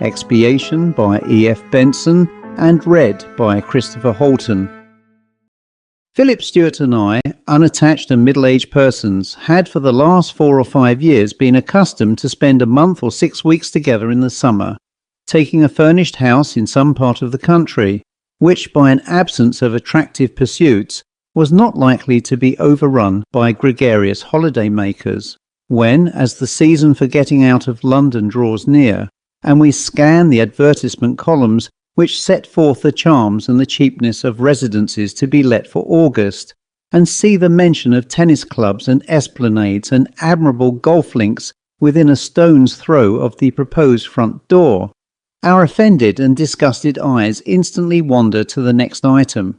Expiation by E.F.Benson and read by Christopher Halton. Philip Stewart and I, unattached and middle-aged persons, had for the last 4 or 5 years been accustomed to spend a month or 6 weeks together in the summer, taking a furnished house in some part of the country, which by an absence of attractive pursuits was not likely to be overrun by gregarious holiday-makers. When, as the season for getting out of London draws near, and we scan the advertisement columns which set forth the charms and the cheapness of residences to be let for August, and see the mention of tennis clubs and esplanades and admirable golf links within a stone's throw of the proposed front door, our offended and disgusted eyes instantly wander to the next item.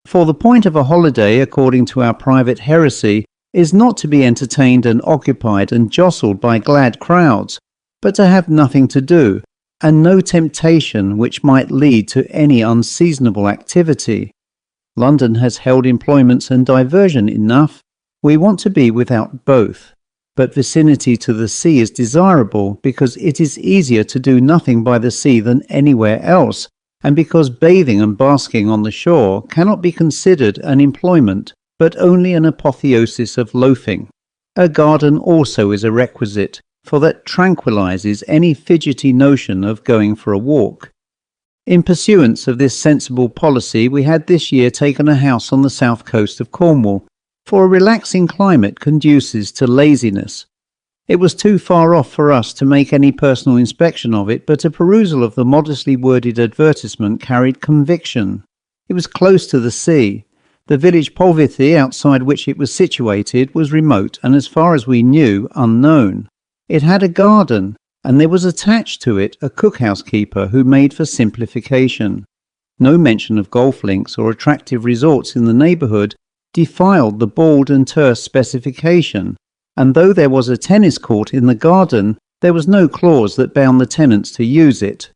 For the point of a holiday, according to our private heresy, is not to be entertained and occupied and jostled by glad crowds, but to have nothing to do, and no temptation which might lead to any unseasonable activity. London has held employments and diversion enough. We want to be without both. But vicinity to the sea is desirable because it is easier to do nothing by the sea than anywhere else, and because bathing and basking on the shore cannot be considered an employment, but only an apotheosis of loafing. A garden also is a requisite, for that tranquillises any fidgety notion of going for a walk. In pursuance of this sensible policy, we had this year taken a house on the south coast of Cornwall, for a relaxing climate conduces to laziness. It was too far off for us to make any personal inspection of it, but a perusal of the modestly worded advertisement carried conviction. It was close to the sea. The village Polvithy, outside which it was situated, was remote and, as far as we knew, unknown. It had a garden, and there was attached to it a cookhouse keeper who made for simplification. No mention of golf links or attractive resorts in the neighbourhood defiled the bald and terse specification, and though there was a tennis court in the garden, there was no clause that bound the tenants to use it.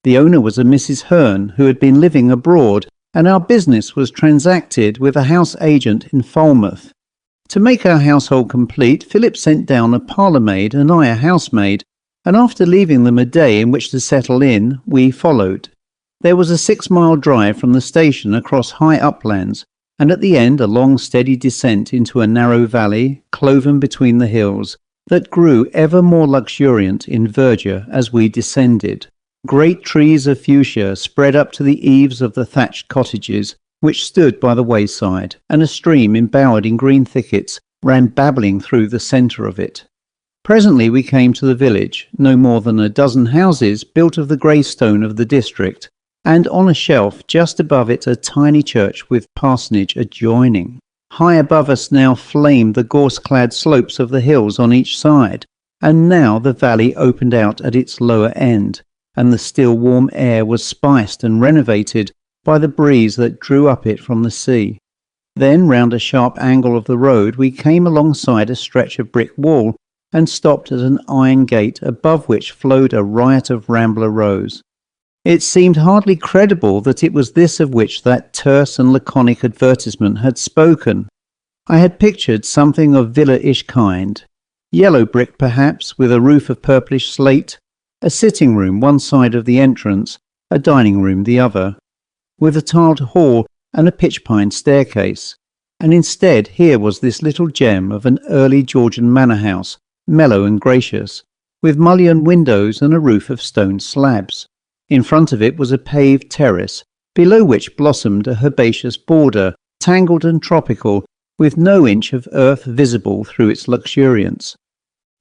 The owner was a Mrs. Hearn, who had been living abroad, and our business was transacted with a house agent in Falmouth. To make our household complete, Philip sent down a parlour-maid and I a housemaid, and after leaving them a day in which to settle in, we followed. There was a 6-mile drive from the station across high uplands, and at the end a long steady descent into a narrow valley, cloven between the hills, that grew ever more luxuriant in verdure as we descended. Great trees of fuchsia spread up to the eaves of the thatched cottages, which stood by the wayside, and a stream embowered in green thickets ran babbling through the centre of it. Presently we came to the village, no more than a dozen houses built of the grey stone of the district, and on a shelf just above it a tiny church with parsonage adjoining. High above us now flamed the gorse-clad slopes of the hills on each side, and now the valley opened out at its lower end, and the still warm air was spiced and renovated by the breeze that drew up it from the sea. Then, round a sharp angle of the road, we came alongside a stretch of brick wall and stopped at an iron gate above which flowed a riot of rambler rose. It seemed hardly credible that it was this of which that terse and laconic advertisement had spoken. I had pictured something of villa-ish kind, yellow brick perhaps, with a roof of purplish slate, a sitting room one side of the entrance, a dining room the other, with a tiled hall and a pitch-pine staircase, and instead here was this little gem of an early Georgian manor house, mellow and gracious, with mullioned windows and a roof of stone slabs. In front of it was a paved terrace, below which blossomed a herbaceous border, tangled and tropical, with no inch of earth visible through its luxuriance.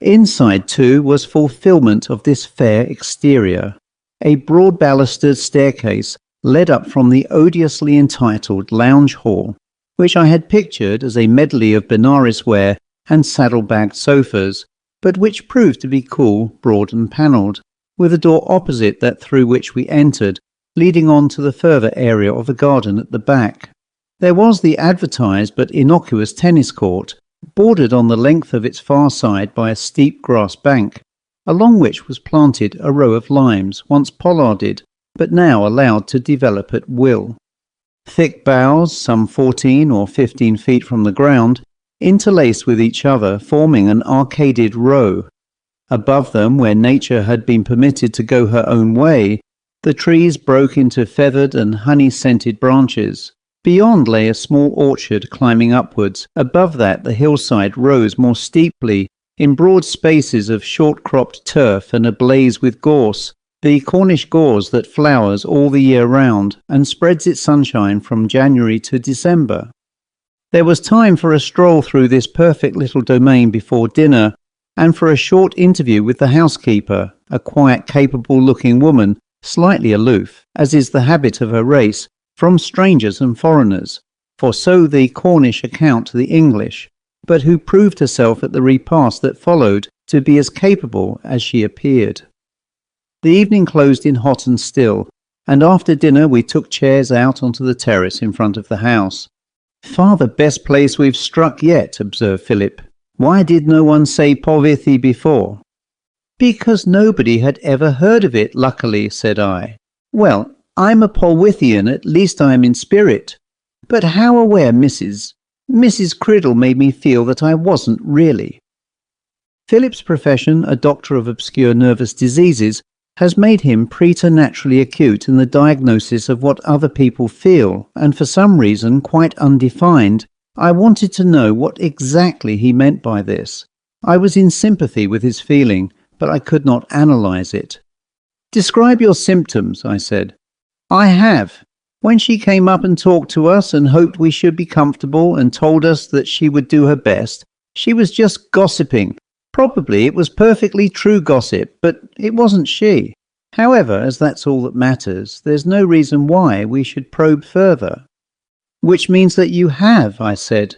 Inside, too, was fulfilment of this fair exterior. A broad balustered staircase led up from the odiously entitled lounge hall, which I had pictured as a medley of Benares ware and saddle-bagged sofas, but which proved to be cool, broad and panelled, with a door opposite that through which we entered, leading on to the further area of the garden at the back. There was the advertised but innocuous tennis court, bordered on the length of its far side by a steep grass bank, along which was planted a row of limes, once pollarded, but now allowed to develop at will. Thick boughs, some 14 or 15 feet from the ground, interlaced with each other, forming an arcaded row. Above them, where nature had been permitted to go her own way, the trees broke into feathered and honey-scented branches. Beyond lay a small orchard climbing upwards. Above that, the hillside rose more steeply, in broad spaces of short-cropped turf and ablaze with gorse, the Cornish gorse that flowers all the year round and spreads its sunshine from January to December. There was time for a stroll through this perfect little domain before dinner, and for a short interview with the housekeeper, a quiet, capable-looking woman, slightly aloof, as is the habit of her race, from strangers and foreigners, for so the Cornish account the English, but who proved herself at the repast that followed to be as capable as she appeared. The evening closed in hot and still, and after dinner we took chairs out onto the terrace in front of the house. "Far the best place we've struck yet," observed Philip. "Why did no one say Porvithy before?" "Because nobody had ever heard of it, luckily," said I. "Well, I'm a Polwithian, at least I am in spirit. But how aware Mrs. Criddle made me feel that I wasn't really." Philip's profession, a doctor of obscure nervous diseases, has made him preternaturally acute in the diagnosis of what other people feel, and for some reason quite undefined, I wanted to know what exactly he meant by this. I was in sympathy with his feeling, but I could not analyse it. "Describe your symptoms," I said. "I have. When she came up and talked to us and hoped we should be comfortable and told us that she would do her best, she was just gossiping. Probably it was perfectly true gossip, but it wasn't she. However, as that's all that matters, there's no reason why we should probe further." "Which means that you have," I said.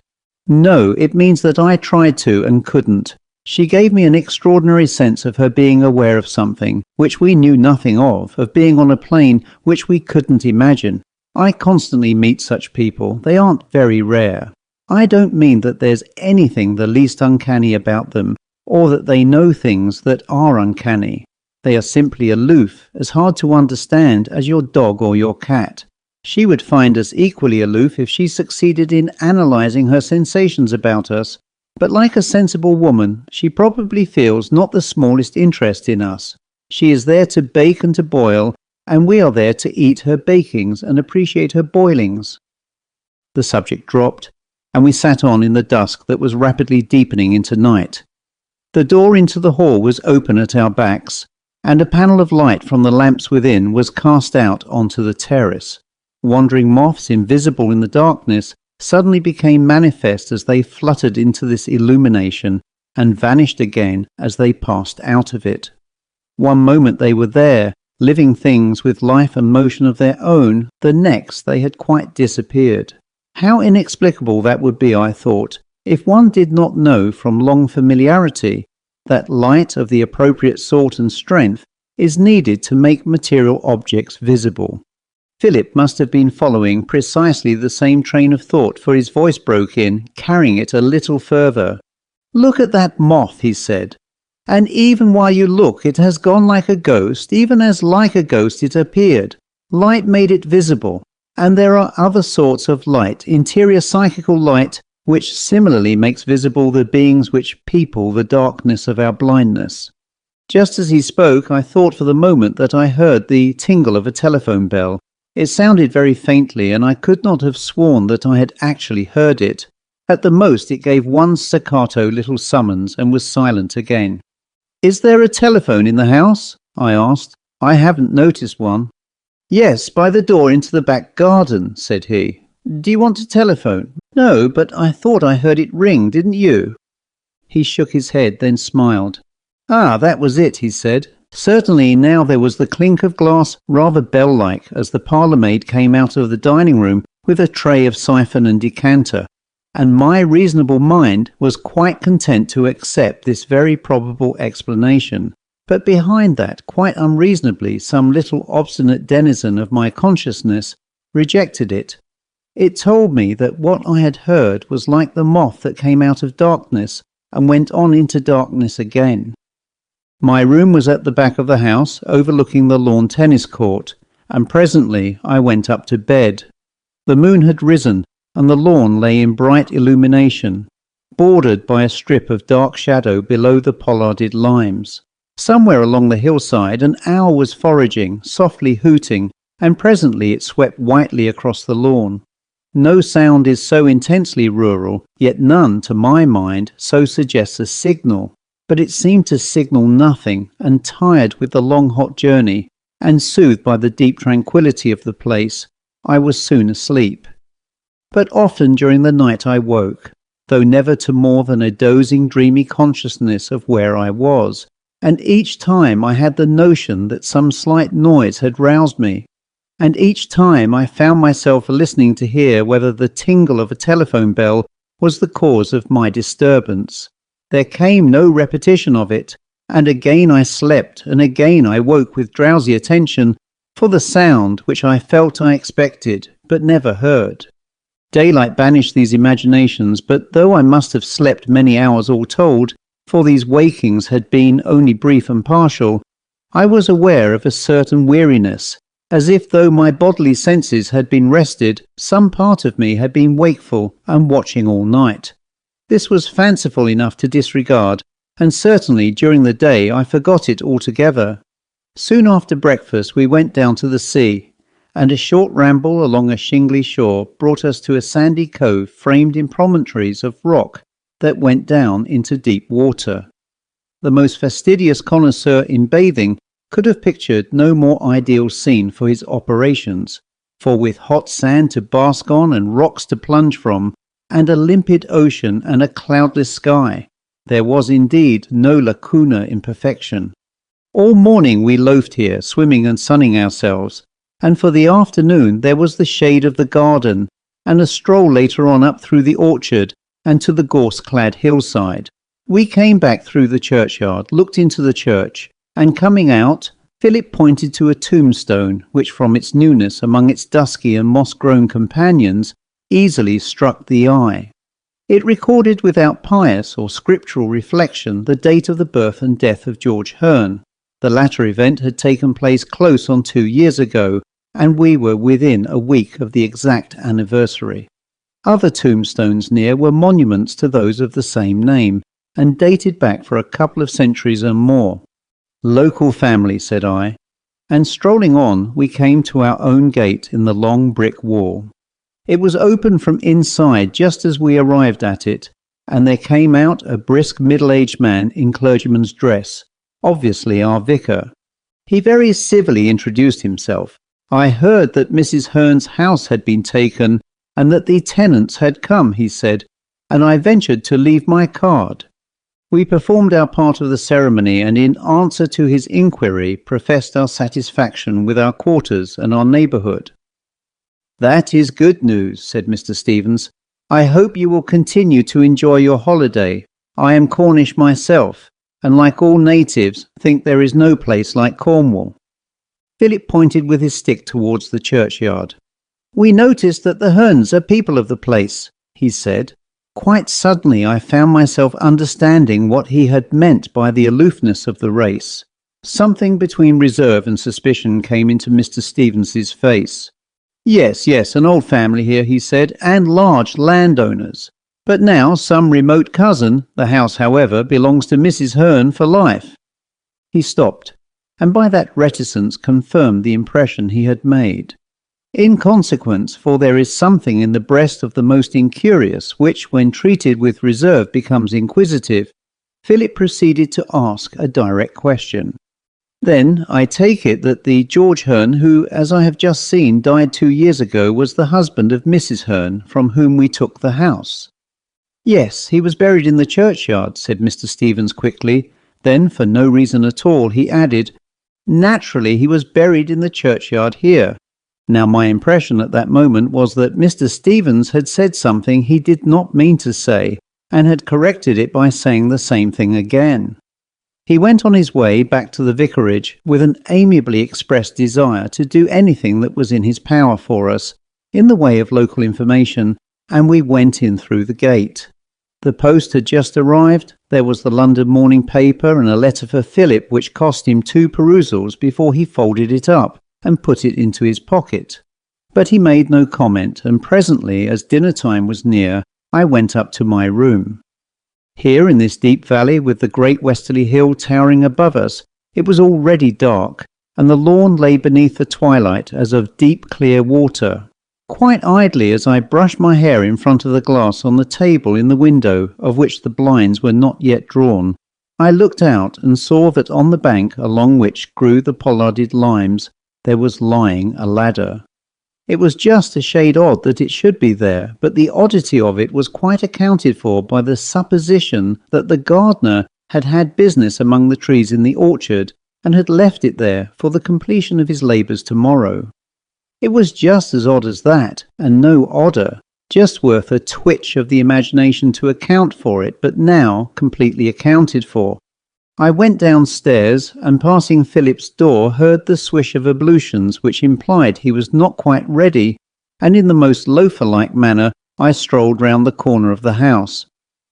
"No, it means that I tried to and couldn't. She gave me an extraordinary sense of her being aware of something, which we knew nothing of being on a plane which we couldn't imagine. I constantly meet such people. They aren't very rare. I don't mean that there's anything the least uncanny about them, or that they know things that are uncanny. They are simply aloof, as hard to understand as your dog or your cat. She would find us equally aloof if she succeeded in analysing her sensations about us, but like a sensible woman, she probably feels not the smallest interest in us. She is there to bake and to boil, and we are there to eat her bakings and appreciate her boilings." The subject dropped, and we sat on in the dusk that was rapidly deepening into night. The door into the hall was open at our backs, and a panel of light from the lamps within was cast out onto the terrace. Wandering moths, invisible in the darkness, suddenly became manifest as they fluttered into this illumination and vanished again as they passed out of it. One moment they were there, living things with life and motion of their own, the next they had quite disappeared. How inexplicable that would be, I thought, if one did not know from long familiarity that light of the appropriate sort and strength is needed to make material objects visible. Philip must have been following precisely the same train of thought, for his voice broke in, carrying it a little further. "Look at that moth," he said. "And even while you look, it has gone like a ghost, even as like a ghost it appeared. Light made it visible, and there are other sorts of light, interior psychical light, which similarly makes visible the beings which people the darkness of our blindness." Just as he spoke, I thought for the moment that I heard the tingle of a telephone bell. It sounded very faintly, and I could not have sworn that I had actually heard it. At the most, it gave one staccato little summons and was silent again. "Is there a telephone in the house?" I asked. "I haven't noticed one." "Yes, by the door into the back garden," said he. "Do you want to telephone?" "No, but I thought I heard it ring, didn't you?" He shook his head, then smiled. "Ah, that was it," he said. Certainly now there was the clink of glass, rather bell-like, as the parlour-maid came out of the dining-room with a tray of siphon and decanter, and my reasonable mind was quite content to accept this very probable explanation. But behind that, quite unreasonably, some little obstinate denizen of my consciousness rejected it. It told me that what I had heard was like the moth that came out of darkness and went on into darkness again. My room was at the back of the house, overlooking the lawn tennis court, and presently I went up to bed. The moon had risen, and the lawn lay in bright illumination, bordered by a strip of dark shadow below the pollarded limes. Somewhere along the hillside an owl was foraging, softly hooting, and presently it swept whitely across the lawn. No sound is so intensely rural, yet none, to my mind, so suggests a signal. But it seemed to signal nothing, and tired with the long hot journey, and soothed by the deep tranquillity of the place, I was soon asleep. But often during the night I woke, though never to more than a dozing, dreamy consciousness of where I was, and each time I had the notion that some slight noise had roused me, and each time I found myself listening to hear whether the tingle of a telephone bell was the cause of my disturbance. There came no repetition of it, and again I slept, and again I woke with drowsy attention for the sound which I felt I expected, but never heard. Daylight banished these imaginations, but though I must have slept many hours all told, for these wakings had been only brief and partial, I was aware of a certain weariness, as if though my bodily senses had been rested, some part of me had been wakeful and watching all night. This was fanciful enough to disregard, and certainly during the day I forgot it altogether. Soon after breakfast we went down to the sea, and a short ramble along a shingly shore brought us to a sandy cove framed in promontories of rock that went down into deep water. The most fastidious connoisseur in bathing could have pictured no more ideal scene for his operations, for with hot sand to bask on and rocks to plunge from, and a limpid ocean and a cloudless sky, there was indeed no lacuna in perfection. All morning we loafed here, swimming and sunning ourselves, and for the afternoon there was the shade of the garden, and a stroll later on up through the orchard and to the gorse-clad hillside. We came back through the churchyard, looked into the church, and coming out, Philip pointed to a tombstone which from its newness among its dusky and moss-grown companions easily struck the eye. It recorded without pious or scriptural reflection the date of the birth and death of George Hearn. The latter event had taken place close on 2 years ago, and we were within a week of the exact anniversary. Other tombstones near were monuments to those of the same name, and dated back for a couple of centuries and more. Local family, said I, and strolling on we came to our own gate in the long brick wall. It was open from inside just as we arrived at it, and there came out a brisk middle-aged man in clergyman's dress, obviously our vicar. He very civilly introduced himself. I heard that Mrs. Hearn's house had been taken, and that the tenants had come, he said, and I ventured to leave my card. We performed our part of the ceremony, and in answer to his inquiry professed our satisfaction with our quarters and our neighbourhood. "That is good news," said Mr. Stevens. "I hope you will continue to enjoy your holiday. I am Cornish myself, and like all natives, think there is no place like Cornwall." Philip pointed with his stick towards the churchyard. "We noticed that the Hearns are people of the place," he said. Quite suddenly I found myself understanding what he had meant by the aloofness of the race. Something between reserve and suspicion came into Mr. Stevens's face. Yes, an old family here, he said, and large landowners. But now some remote cousin, the house, however, belongs to Mrs. Hearn for life." He stopped, and by that reticence confirmed the impression he had made. In consequence, for there is something in the breast of the most incurious which, when treated with reserve, becomes inquisitive, Philip proceeded to ask a direct question. "Then I take it that the George Hearn who, as I have just seen, died 2 years ago was the husband of Mrs. Hearn, from whom we took the house?" "Yes, he was buried in the churchyard," said Mr. Stevens quickly. Then, for no reason at all, he added, "Naturally he was buried in the churchyard here." Now my impression at that moment was that Mr. Stevens had said something he did not mean to say, and had corrected it by saying the same thing again. He went on his way back to the vicarage with an amiably expressed desire to do anything that was in his power for us, in the way of local information, and we went in through the gate. The post had just arrived. There was the London morning paper and a letter for Philip which cost him 2 perusals before he folded it up and put it into his pocket. But he made no comment, and presently, as dinner time was near, I went up to my room. Here in this deep valley with the great westerly hill towering above us, it was already dark, and the lawn lay beneath the twilight as of deep clear water. Quite idly, as I brushed my hair in front of the glass on the table in the window, of which the blinds were not yet drawn, I looked out and saw that on the bank along which grew the pollarded limes there was lying a ladder. It was just a shade odd that it should be there, but the oddity of it was quite accounted for by the supposition that the gardener had had business among the trees in the orchard and had left it there for the completion of his labours tomorrow. It was just as odd as that, and no odder, just worth a twitch of the imagination to account for it, but now completely accounted for. I went downstairs, and passing Philip's door heard the swish of ablutions which implied he was not quite ready, and in the most loafer-like manner I strolled round the corner of the house.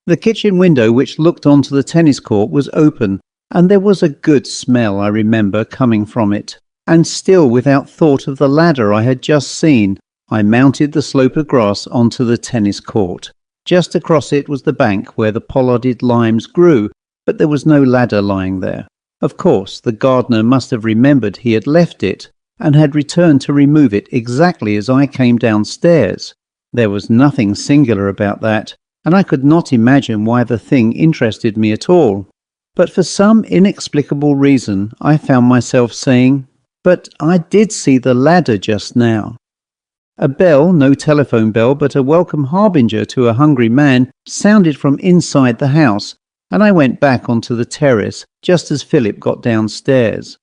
The kitchen window which looked onto the tennis court was open, and there was a good smell, I remember, coming from it. And still without thought of the ladder I had just seen, I mounted the slope of grass onto the tennis court. Just across it was the bank where the pollarded limes grew, but there was no ladder lying there. Of course, the gardener must have remembered he had left it, and had returned to remove it exactly as I came downstairs. There was nothing singular about that, and I could not imagine why the thing interested me at all. But for some inexplicable reason, I found myself saying, "But I did see the ladder just now." A bell, no telephone bell, but a welcome harbinger to a hungry man, sounded from inside the house, and I went back onto the terrace just as Philip got downstairs.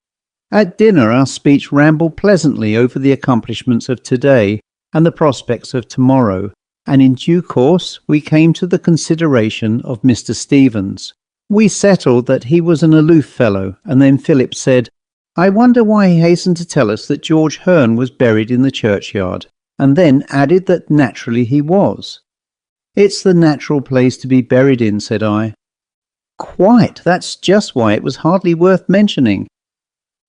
At dinner our speech rambled pleasantly over the accomplishments of today and the prospects of tomorrow, and in due course we came to the consideration of Mr. Stevens. We settled that he was an aloof fellow, and then Philip said, "I wonder why he hastened to tell us that George Hearn was buried in the churchyard," and then added that naturally he was. "It's the natural place to be buried in," said I. "Quite, that's just why it was hardly worth mentioning."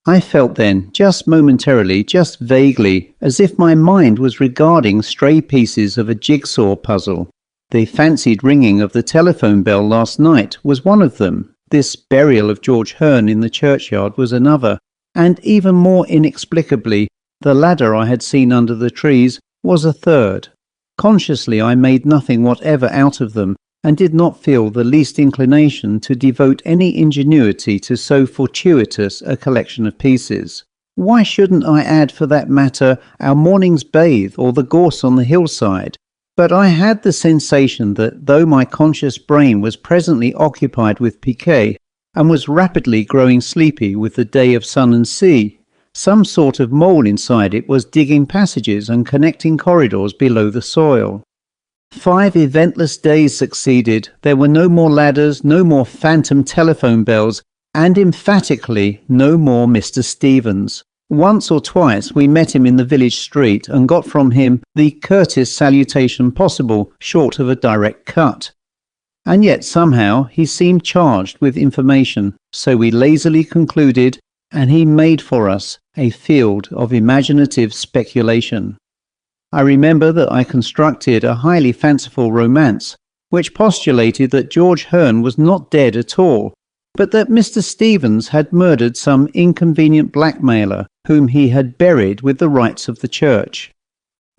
I felt then, just momentarily, just vaguely, as if my mind was regarding stray pieces of a jigsaw puzzle. The fancied ringing of the telephone bell last night was one of them. This burial of George Hearn in the churchyard was another, and even more inexplicably, the ladder I had seen under the trees was a third. Consciously I made nothing whatever out of them, and did not feel the least inclination to devote any ingenuity to so fortuitous a collection of pieces. Why shouldn't I add, for that matter, our morning's bathe or the gorse on the hillside? But I had the sensation that though my conscious brain was presently occupied with piquet, and was rapidly growing sleepy with the day of sun and sea, some sort of mole inside it was digging passages and connecting corridors below the soil. 5 eventless days succeeded. There were no more ladders, no more phantom telephone bells, and emphatically no more Mr. Stevens. Once or twice we met him in the village street and got from him the curtest salutation possible, short of a direct cut. And yet somehow he seemed charged with information, so we lazily concluded, and he made for us a field of imaginative speculation. I remember that I constructed a highly fanciful romance, which postulated that George Hearn was not dead at all, but that Mr. Stevens had murdered some inconvenient blackmailer whom he had buried with the rites of the church.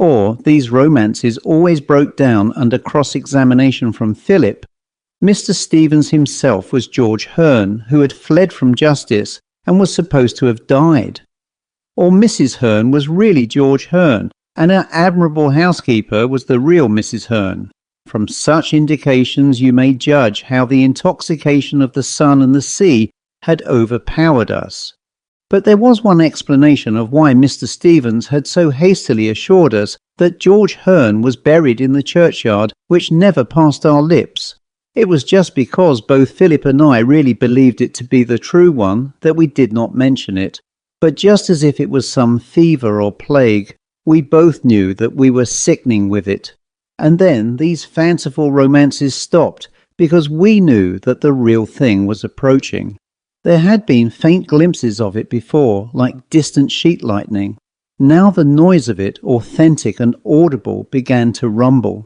Or these romances always broke down under cross-examination from Philip. Mr. Stevens himself was George Hearn, who had fled from justice and was supposed to have died. Or Mrs. Hearn was really George Hearn, and her admirable housekeeper was the real Mrs. Hearn. From such indications you may judge how the intoxication of the sun and the sea had overpowered us. But there was one explanation of why Mr. Stevens had so hastily assured us that George Hearn was buried in the churchyard, which never passed our lips. It was just because both Philip and I really believed it to be the true one that we did not mention it. But just as if it was some fever or plague, we both knew that we were sickening with it. And then these fanciful romances stopped, because we knew that the real thing was approaching. There had been faint glimpses of it before, like distant sheet lightning. Now the noise of it, authentic and audible, began to rumble.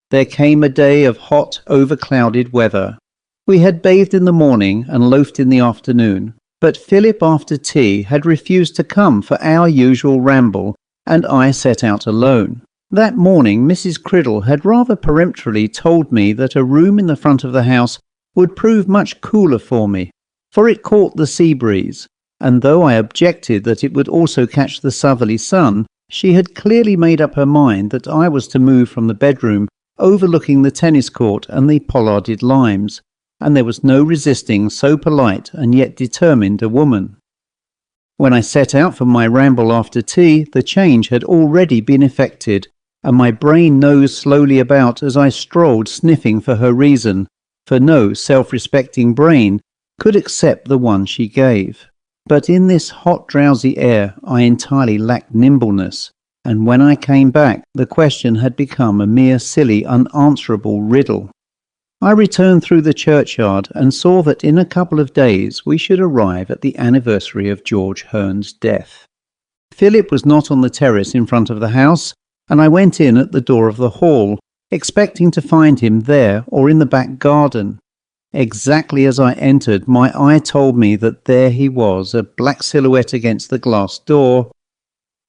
There came a day of hot, overclouded weather. We had bathed in the morning and loafed in the afternoon, but Philip after tea had refused to come for our usual ramble, and I set out alone. That morning Mrs. Criddle had rather peremptorily told me that a room in the front of the house would prove much cooler for me, for it caught the sea breeze, and though I objected that it would also catch the southerly sun, she had clearly made up her mind that I was to move from the bedroom overlooking the tennis court and the pollarded limes, and there was no resisting so polite and yet determined a woman. When I set out for my ramble after tea, the change had already been effected, and my brain nosed slowly about as I strolled sniffing for her reason, for no self-respecting brain could accept the one she gave. But in this hot drowsy air I entirely lacked nimbleness, and when I came back the question had become a mere silly unanswerable riddle. I returned through the churchyard and saw that in a couple of days we should arrive at the anniversary of George Hearn's death. Philip was not on the terrace in front of the house, and I went in at the door of the hall, expecting to find him there or in the back garden. Exactly as I entered, my eye told me that there he was, a black silhouette against the glass door,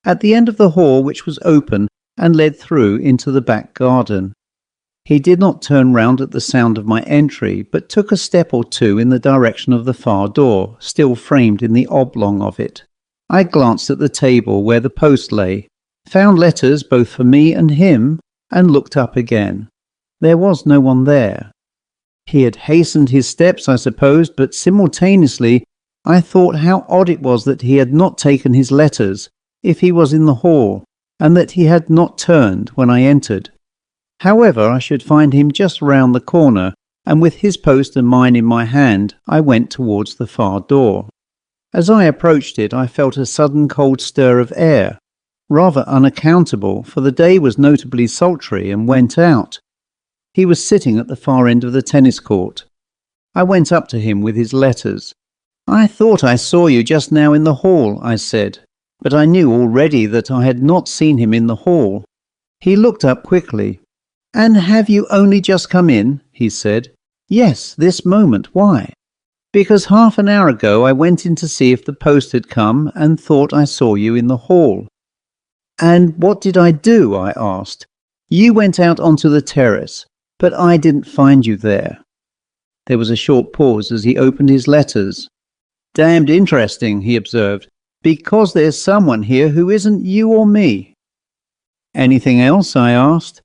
at the end of the hall which was open and led through into the back garden. He did not turn round at the sound of my entry, but took a step or two in the direction of the far door, still framed in the oblong of it. I glanced at the table where the post lay, found letters both for me and him, and looked up again. There was no one there. He had hastened his steps, I supposed, but simultaneously I thought how odd it was that he had not taken his letters, if he was in the hall, and that he had not turned when I entered. However, I should find him just round the corner, and with his post and mine in my hand, I went towards the far door. As I approached it, I felt a sudden cold stir of air, rather unaccountable, for the day was notably sultry, and went out. He was sitting at the far end of the tennis court. I went up to him with his letters. "I thought I saw you just now in the hall," I said, but I knew already that I had not seen him in the hall. He looked up quickly. "And have you only just come in?" he said. "Yes, this moment. Why?" "Because half an hour ago I went in to see if the post had come and thought I saw you in the hall." "And what did I do?" I asked. "You went out onto the terrace, but I didn't find you there." There was a short pause as he opened his letters. "Damned interesting," he observed, "because there's someone here who isn't you or me." "Anything else?" I asked.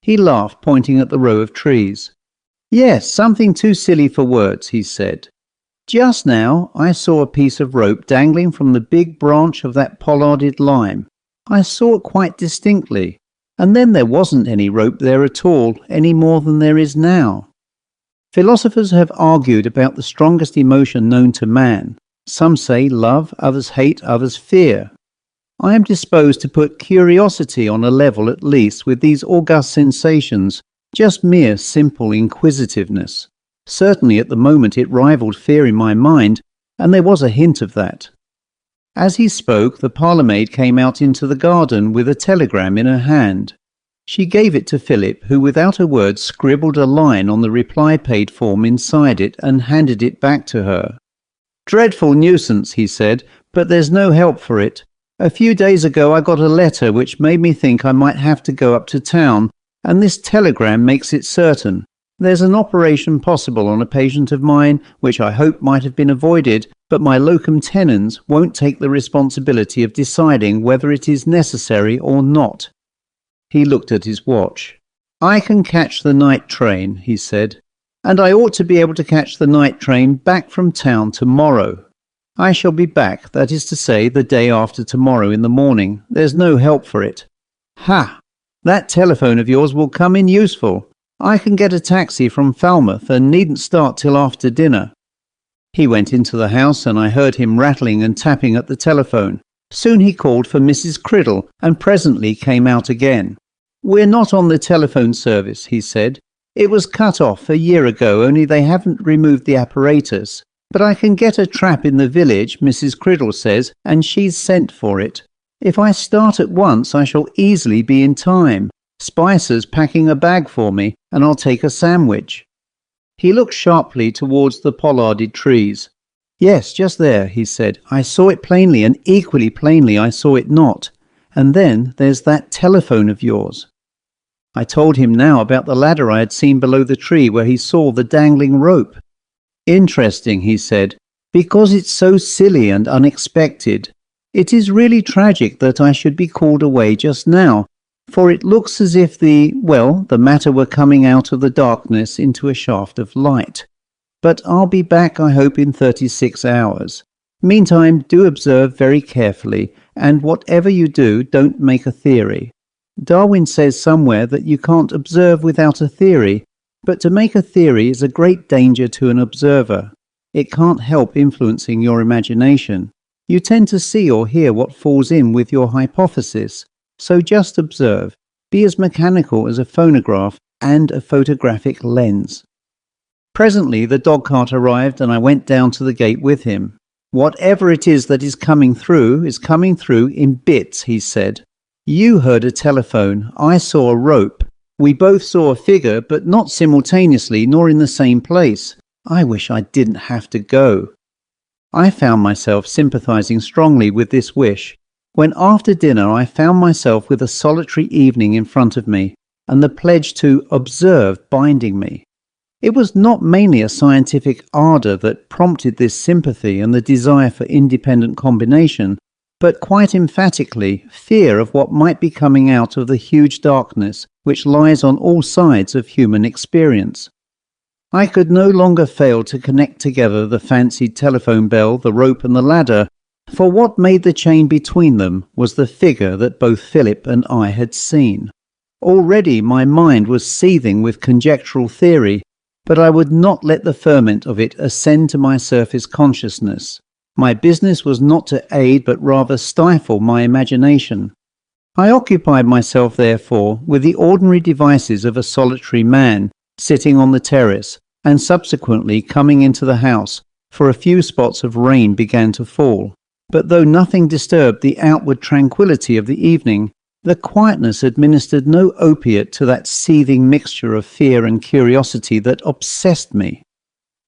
He laughed, pointing at the row of trees. "Yes, something too silly for words," he said. "Just now I saw a piece of rope dangling from the big branch of that pollarded lime. I saw it quite distinctly, and then there wasn't any rope there at all, any more than there is now." Philosophers have argued about the strongest emotion known to man. Some say love, others hate, others fear. I am disposed to put curiosity on a level at least with these august sensations, just mere simple inquisitiveness. Certainly at the moment it rivaled fear in my mind, and there was a hint of that. As he spoke, the parlour-maid came out into the garden with a telegram in her hand. She gave it to Philip, who without a word scribbled a line on the reply-paid form inside it and handed it back to her. "Dreadful nuisance," he said, "but there's no help for it. A few days ago I got a letter which made me think I might have to go up to town, and this telegram makes it certain. There's an operation possible on a patient of mine, which I hope might have been avoided, but my locum tenens won't take the responsibility of deciding whether it is necessary or not." He looked at his watch. "I can catch the night train," he said, "and I ought to be able to catch the night train back from town tomorrow. I shall be back, that is to say, the day after tomorrow in the morning. There's no help for it. Ha! That telephone of yours will come in useful. I can get a taxi from Falmouth and needn't start till after dinner." He went into the house and I heard him rattling and tapping at the telephone. Soon he called for Mrs. Criddle and presently came out again. "We're not on the telephone service," he said. "It was cut off a year ago, only they haven't removed the apparatus. But I can get a trap in the village, Mrs. Criddle says, and she's sent for it. If I start at once, I shall easily be in time. Spicer's packing a bag for me, and I'll take a sandwich." He looked sharply towards the pollarded trees. "Yes, just there," he said. "I saw it plainly, and equally plainly I saw it not. And then there's that telephone of yours." I told him now about the ladder I had seen below the tree where he saw the dangling rope. "Interesting," he said, "because it's so silly and unexpected. It is really tragic that I should be called away just now, for it looks as if the matter were coming out of the darkness into a shaft of light. But I'll be back, I hope, in 36 hours. Meantime, do observe very carefully, and whatever you do, don't make a theory. Darwin says somewhere that you can't observe without a theory, but to make a theory is a great danger to an observer. It can't help influencing your imagination. You tend to see or hear what falls in with your hypothesis. So just observe. Be as mechanical as a phonograph and a photographic lens." Presently the dog cart arrived, and I went down to the gate with him. "Whatever it is that is coming through in bits," he said. "You heard a telephone. I saw a rope. We both saw a figure, but not simultaneously nor in the same place. I wish I didn't have to go." I found myself sympathizing strongly with this wish, when after dinner I found myself with a solitary evening in front of me, and the pledge to observe binding me. It was not mainly a scientific ardour that prompted this sympathy and the desire for independent combination, but quite emphatically fear of what might be coming out of the huge darkness which lies on all sides of human experience. I could no longer fail to connect together the fancied telephone bell, the rope and the ladder, for what made the chain between them was the figure that both Philip and I had seen. Already my mind was seething with conjectural theory, but I would not let the ferment of it ascend to my surface consciousness. My business was not to aid but rather stifle my imagination. I occupied myself, therefore, with the ordinary devices of a solitary man, sitting on the terrace, and subsequently coming into the house, for a few spots of rain began to fall. But though nothing disturbed the outward tranquillity of the evening, the quietness administered no opiate to that seething mixture of fear and curiosity that obsessed me.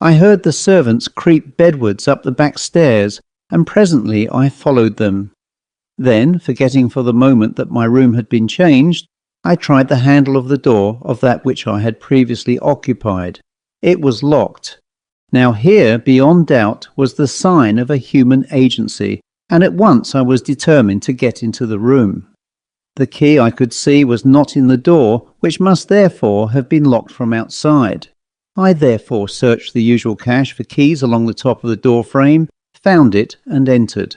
I heard the servants creep bedwards up the back stairs, and presently I followed them. Then, forgetting for the moment that my room had been changed, I tried the handle of the door of that which I had previously occupied. It was locked. Now here, beyond doubt, was the sign of a human agency, and at once I was determined to get into the room. The key, I could see, was not in the door, which must therefore have been locked from outside. I therefore searched the usual cache for keys along the top of the door frame, found it, and entered.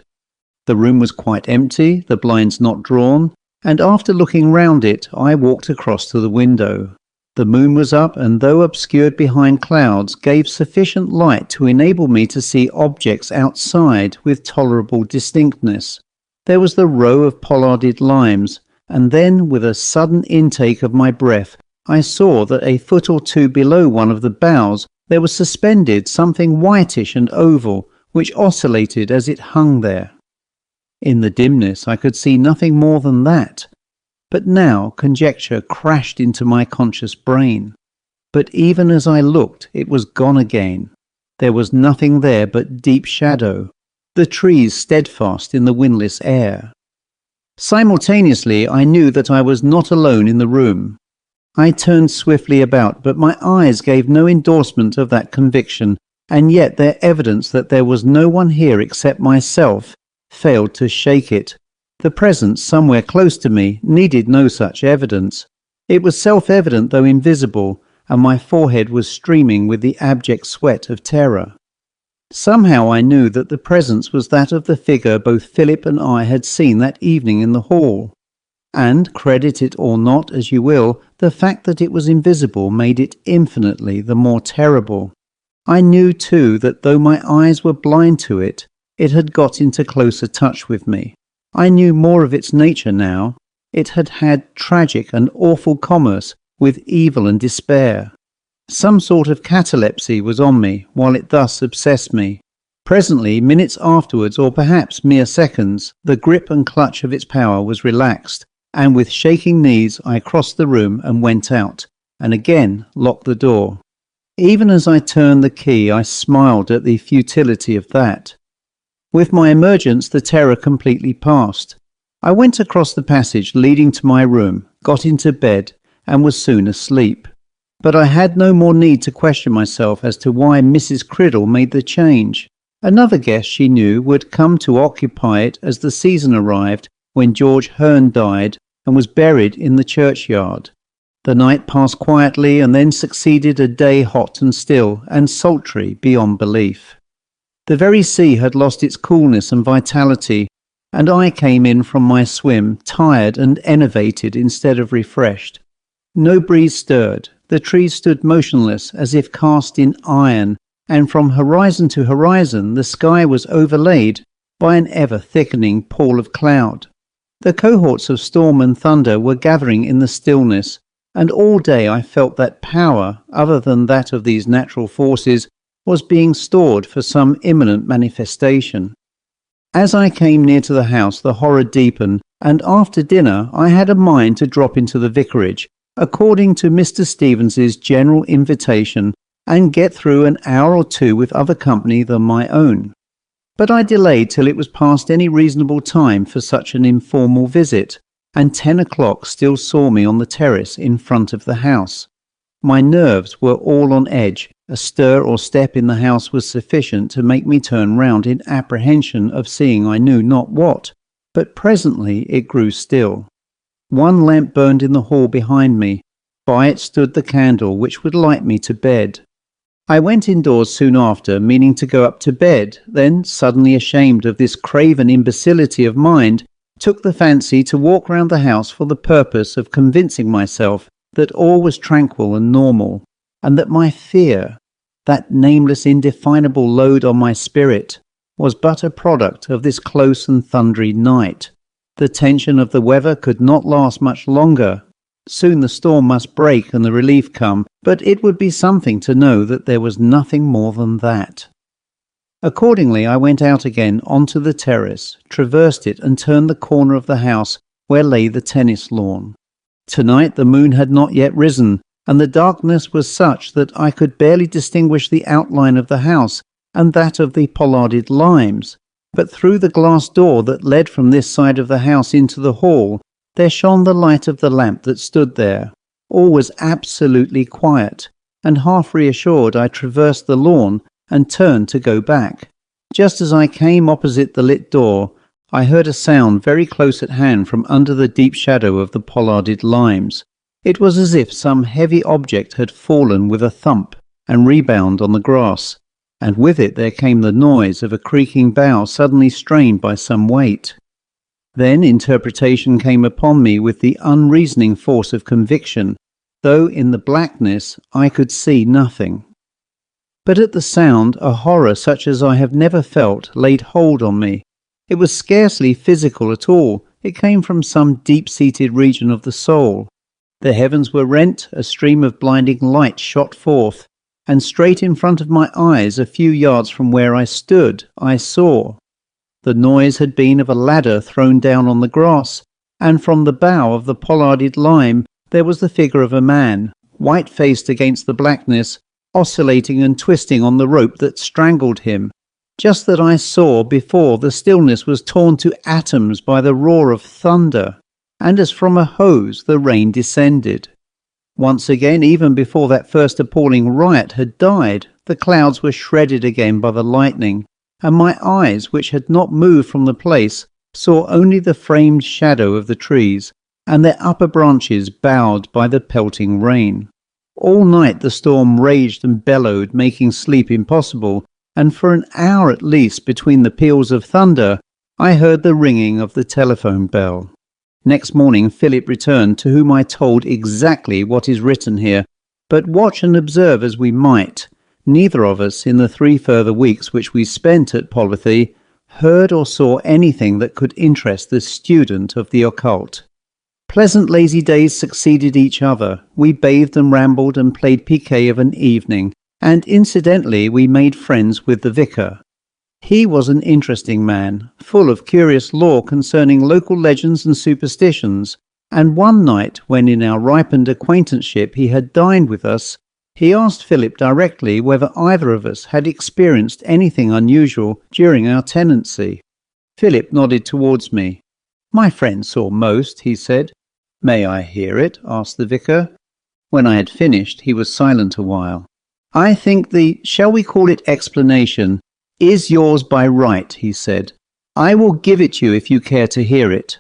The room was quite empty, the blinds not drawn, and after looking round it, I walked across to the window. The moon was up, and though obscured behind clouds, gave sufficient light to enable me to see objects outside with tolerable distinctness. There was the row of pollarded limes, and then, with a sudden intake of my breath, I saw that a foot or two below one of the boughs there was suspended something whitish and oval, which oscillated as it hung there. In the dimness I could see nothing more than that. But now conjecture crashed into my conscious brain. But even as I looked, it was gone again. There was nothing there but deep shadow, the trees steadfast in the windless air. Simultaneously, I knew that I was not alone in the room. I turned swiftly about, but my eyes gave no endorsement of that conviction, and yet their evidence that there was no one here except myself failed to shake it. The presence somewhere close to me needed no such evidence. It was self-evident though invisible, and my forehead was streaming with the abject sweat of terror. Somehow I knew that the presence was that of the figure both Philip and I had seen that evening in the hall. And, credit it or not as you will, the fact that it was invisible made it infinitely the more terrible. I knew too that though my eyes were blind to it, it had got into closer touch with me. I knew more of its nature now. It had had tragic and awful commerce with evil and despair. Some sort of catalepsy was on me while it thus obsessed me. Presently, minutes afterwards, or perhaps mere seconds, the grip and clutch of its power was relaxed, and with shaking knees I crossed the room and went out, and again locked the door. Even as I turned the key, I smiled at the futility of that. With my emergence, the terror completely passed. I went across the passage leading to my room, got into bed, and was soon asleep. But I had no more need to question myself as to why Mrs. Criddle made the change. Another guest she knew would come to occupy it as the season arrived when George Hearn died and was buried in the churchyard. The night passed quietly, and then succeeded a day hot and still and sultry beyond belief. The very sea had lost its coolness and vitality, and I came in from my swim tired and enervated instead of refreshed. No breeze stirred, the trees stood motionless as if cast in iron, and from horizon to horizon the sky was overlaid by an ever-thickening pall of cloud. The cohorts of storm and thunder were gathering in the stillness, and all day I felt that power, other than that of these natural forces, was being stored for some imminent manifestation. As I came near to the house, the horror deepened, and after dinner I had a mind to drop into the vicarage, according to Mr. Stevens's general invitation, and get through an hour or two with other company than my own. But I delayed till it was past any reasonable time for such an informal visit, and 10 o'clock still saw me on the terrace in front of the house. My nerves were all on edge. A stir or step in the house was sufficient to make me turn round in apprehension of seeing I knew not what, but presently it grew still. One lamp burned in the hall behind me. By it stood the candle which would light me to bed. I went indoors soon after, meaning to go up to bed, then, suddenly ashamed of this craven imbecility of mind, took the fancy to walk round the house for the purpose of convincing myself that all was tranquil and normal, and that my fear, that nameless indefinable load on my spirit, was but a product of this close and thundery night. The tension of the weather could not last much longer. Soon the storm must break and the relief come, but it would be something to know that there was nothing more than that. Accordingly, I went out again onto the terrace, traversed it, and turned the corner of the house where lay the tennis lawn. Tonight the moon had not yet risen, and the darkness was such that I could barely distinguish the outline of the house and that of the pollarded limes, but through the glass door that led from this side of the house into the hall, there shone the light of the lamp that stood there. All was absolutely quiet, and half reassured I traversed the lawn and turned to go back. Just as I came opposite the lit door, I heard a sound very close at hand from under the deep shadow of the pollarded limes. It was as if some heavy object had fallen with a thump and rebound on the grass, and with it there came the noise of a creaking bough suddenly strained by some weight. Then interpretation came upon me with the unreasoning force of conviction, though in the blackness I could see nothing. But at the sound, a horror such as I have never felt laid hold on me. It was scarcely physical at all. It came from some deep-seated region of the soul. The heavens were rent, a stream of blinding light shot forth, and straight in front of my eyes, a few yards from where I stood, I saw. The noise had been of a ladder thrown down on the grass, and from the bough of the pollarded lime there was the figure of a man, white-faced against the blackness, oscillating and twisting on the rope that strangled him. Just that I saw before the stillness was torn to atoms by the roar of thunder, and as from a hose the rain descended. Once again, even before that first appalling riot had died, the clouds were shredded again by the lightning, and my eyes, which had not moved from the place, saw only the framed shadow of the trees, and their upper branches bowed by the pelting rain. All night the storm raged and bellowed, making sleep impossible, and for an hour at least between the peals of thunder, I heard the ringing of the telephone bell. Next morning Philip returned, to whom I told exactly what is written here, but watch and observe as we might, neither of us, in the 3 further weeks which we spent at Polwarthy, heard or saw anything that could interest the student of the occult. Pleasant lazy days succeeded each other. We bathed and rambled and played piquet of an evening, and incidentally we made friends with the Vicar. He was an interesting man, full of curious lore concerning local legends and superstitions, And one night, when in our ripened acquaintanceship he had dined with us, he asked Philip directly whether either of us had experienced anything unusual during our tenancy. Philip nodded towards me. "My friend saw most," he said. "May I hear it?" asked the vicar. When I had finished, he was silent a while. "I think the, shall we call it explanation, is yours by right," he said. "I will give it you if you care to hear it."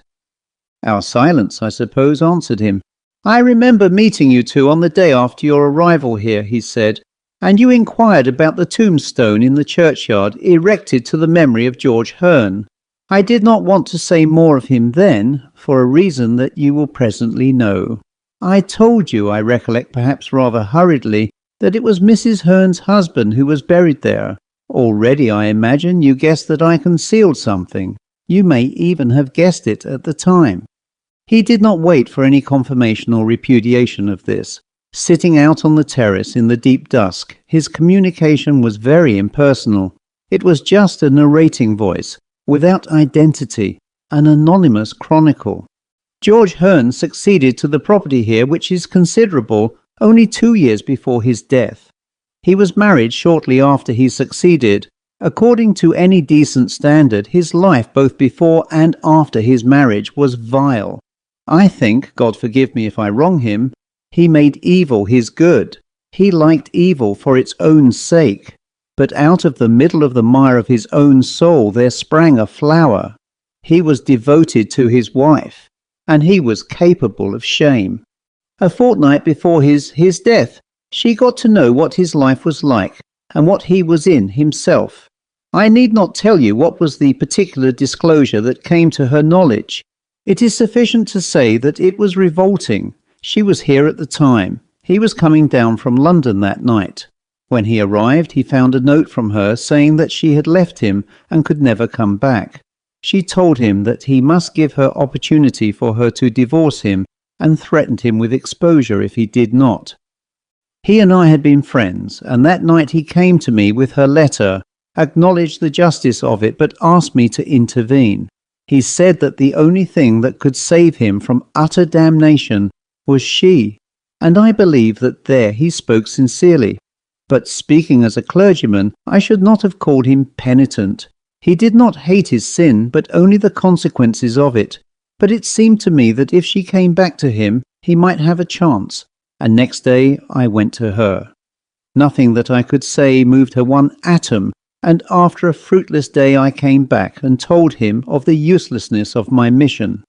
Our silence, I suppose, answered him. "I remember meeting you two on the day after your arrival here," he said, "and you inquired about the tombstone in the churchyard erected to the memory of George Hearn. I did not want to say more of him then, for a reason that you will presently know. I told you, I recollect perhaps rather hurriedly, that it was Mrs. Hearn's husband who was buried there. Already, I imagine, you guessed that I concealed something. You may even have guessed it at the time." He did not wait for any confirmation or repudiation of this. Sitting out on the terrace in the deep dusk, his communication was very impersonal. It was just a narrating voice, without identity, an anonymous chronicle. George Hearn succeeded to the property here, which is considerable, only 2 years before his death. He was married shortly after he succeeded. According to any decent standard, his life both before and after his marriage was vile. I think, God forgive me if I wrong him, he made evil his good. He liked evil for its own sake. But out of the middle of the mire of his own soul there sprang a flower. He was devoted to his wife, and he was capable of shame. A fortnight before his death, she got to know what his life was like, and what he was in himself. I need not tell you what was the particular disclosure that came to her knowledge. It is sufficient to say that it was revolting. She was here at the time. He was coming down from London that night. When he arrived, he found a note from her saying that she had left him and could never come back. She told him that he must give her opportunity for her to divorce him and threatened him with exposure if he did not. He and I had been friends, and that night he came to me with her letter, acknowledged the justice of it, but asked me to intervene. He said that the only thing that could save him from utter damnation was she, and I believe that there he spoke sincerely. But speaking as a clergyman, I should not have called him penitent. He did not hate his sin, but only the consequences of it. But it seemed to me that if she came back to him, he might have a chance. And next day I went to her. Nothing that I could say moved her one atom, and after a fruitless day I came back and told him of the uselessness of my mission.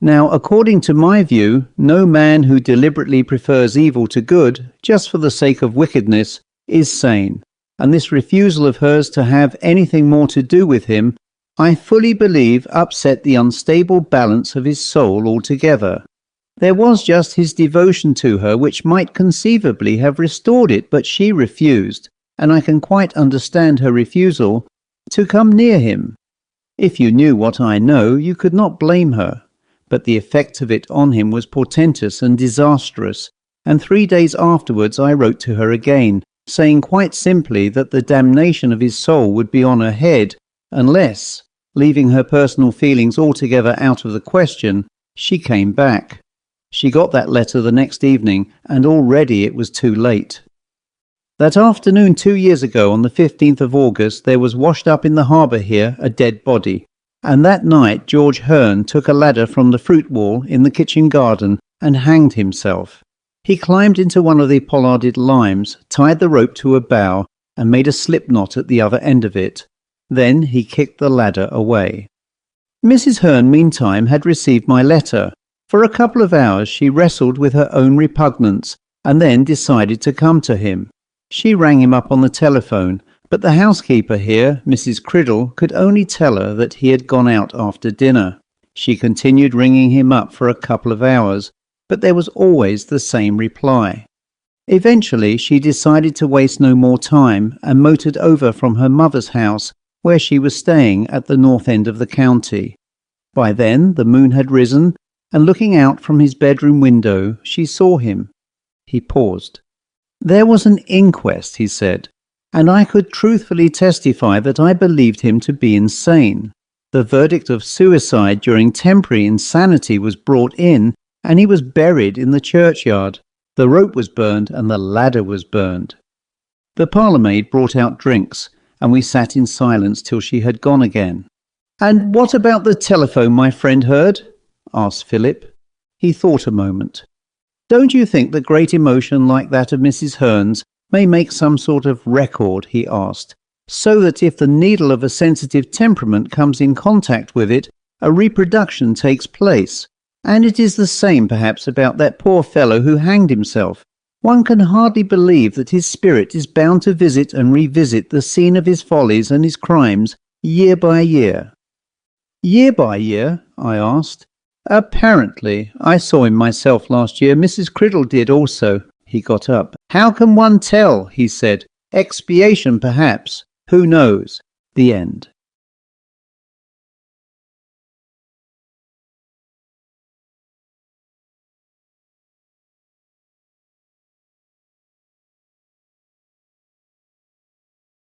Now, according to my view, no man who deliberately prefers evil to good, just for the sake of wickedness, is sane, and this refusal of hers to have anything more to do with him, I fully believe upset the unstable balance of his soul altogether. There was just his devotion to her which might conceivably have restored it, but she refused, and I can quite understand her refusal, to come near him. If you knew what I know, you could not blame her. But the effect of it on him was portentous and disastrous, and 3 days afterwards I wrote to her again, saying quite simply that the damnation of his soul would be on her head, unless, leaving her personal feelings altogether out of the question, she came back. She got that letter the next evening, and already it was too late. That afternoon 2 years ago, on the 15th of August, there was washed up in the harbour here a dead body. And that night George Hearn took a ladder from the fruit wall in the kitchen garden and hanged himself. He climbed into one of the pollarded limes, tied the rope to a bough, and made a slip knot at the other end of it. Then he kicked the ladder away. Mrs. Hearn, meantime, had received my letter. For a couple of hours she wrestled with her own repugnance, and then decided to come to him. She rang him up on the telephone, but the housekeeper here, Mrs. Criddle, could only tell her that he had gone out after dinner. She continued ringing him up for a couple of hours, but there was always the same reply. Eventually she decided to waste no more time and motored over from her mother's house, where she was staying at the north end of the county. By then the moon had risen, and looking out from his bedroom window, she saw him. He paused. There was an inquest, he said, and I could truthfully testify that I believed him to be insane. The verdict of suicide during temporary insanity was brought in, and he was buried in the churchyard. The rope was burned and the ladder was burned. The parlour-maid brought out drinks, and we sat in silence till she had gone again. "And what about the telephone my friend heard?" asked Philip. He thought a moment. "Don't you think that great emotion like that of Mrs. Hearn's may make some sort of record?" he asked, "so that if the needle of a sensitive temperament comes in contact with it, a reproduction takes place. And it is the same perhaps about that poor fellow who hanged himself. One can hardly believe that his spirit is bound to visit and revisit the scene of his follies and his crimes year by year." "Year by year?" I asked. "Apparently. I saw him myself last year. Mrs. Criddle did also." He got up. "How can one tell?" he said. "Expiation, perhaps. Who knows?" The end.